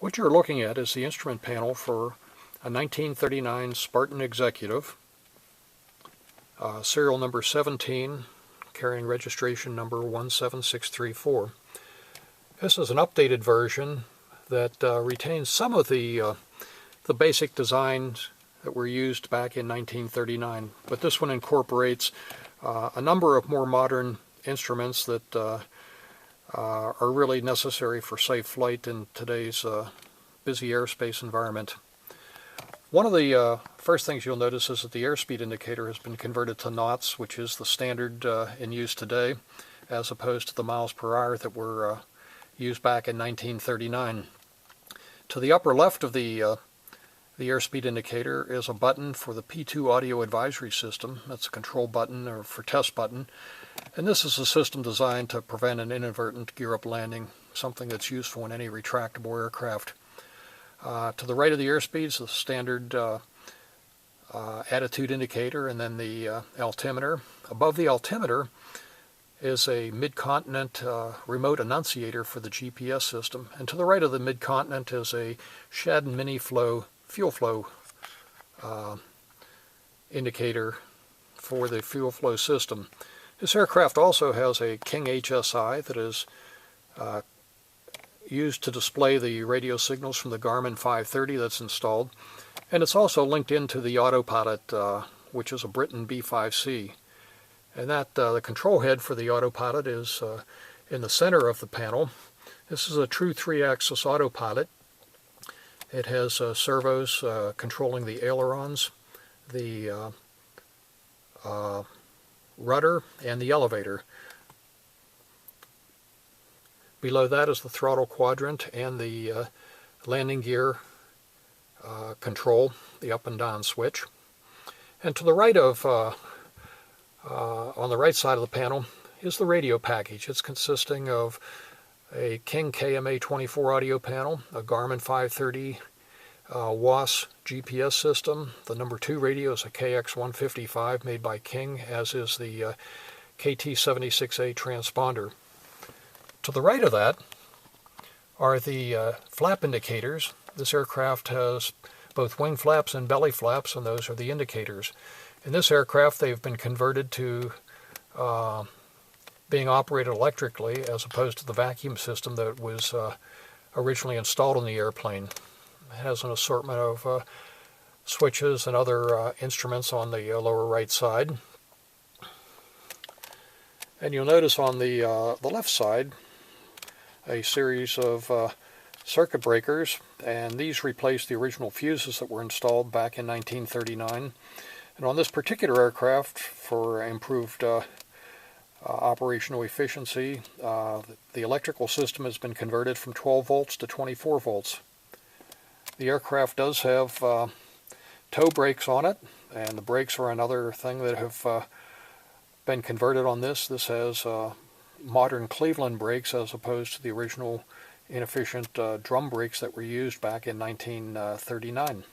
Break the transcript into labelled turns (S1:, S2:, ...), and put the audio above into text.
S1: What you're looking at is the instrument panel for a 1939 Spartan Executive, serial number 17, carrying registration number 17634. This is an updated version that retains some of the basic designs that were used back in 1939, but this one incorporates a number of more modern instruments that are really necessary for safe flight in today's busy airspace environment. One of the first things you'll notice is that the airspeed indicator has been converted to knots, which is the standard in use today, as opposed to the miles per hour that were used back in 1939. To the upper left of the airspeed indicator is a button for the P2 audio advisory system. That's a control button or for test button. And this is a system designed to prevent an inadvertent gear-up landing, something that's useful in any retractable aircraft. To the right of the airspeed is the standard attitude indicator and then the altimeter. Above the altimeter is a mid-continent remote annunciator for the GPS system. And to the right of the mid-continent is a Shed Mini Flow fuel flow indicator for the fuel flow system. This aircraft also has a King HSI that is used to display the radio signals from the Garmin 530 that's installed, and it's also linked into the autopilot, which is a Britain B5C. And that the control head for the autopilot is in the center of the panel. This is a true 3-axis autopilot. It has servos controlling the ailerons, the rudder, and the elevator. Below that is the throttle quadrant and the landing gear control, the up and down switch. And to the right of, on the right side of the panel, is the radio package. It's consisting of a King KMA-24 audio panel, a Garmin 530 WAS GPS system. The number 2 radio is a KX155 made by King, as is the KT76A transponder. To the right of that are the flap indicators. This aircraft has both wing flaps and belly flaps, and those are the indicators. In this aircraft, they've been converted to being operated electrically as opposed to the vacuum system that was originally installed in the airplane. It has an assortment of switches and other instruments on the lower right side. And you'll notice on the left side a series of circuit breakers, and these replace the original fuses that were installed back in 1939. And on this particular aircraft, for improved operational efficiency, the electrical system has been converted from 12 volts to 24 volts. The aircraft does have toe brakes on it, and the brakes are another thing that have been converted on this. This has modern Cleveland brakes as opposed to the original inefficient drum brakes that were used back in 1939.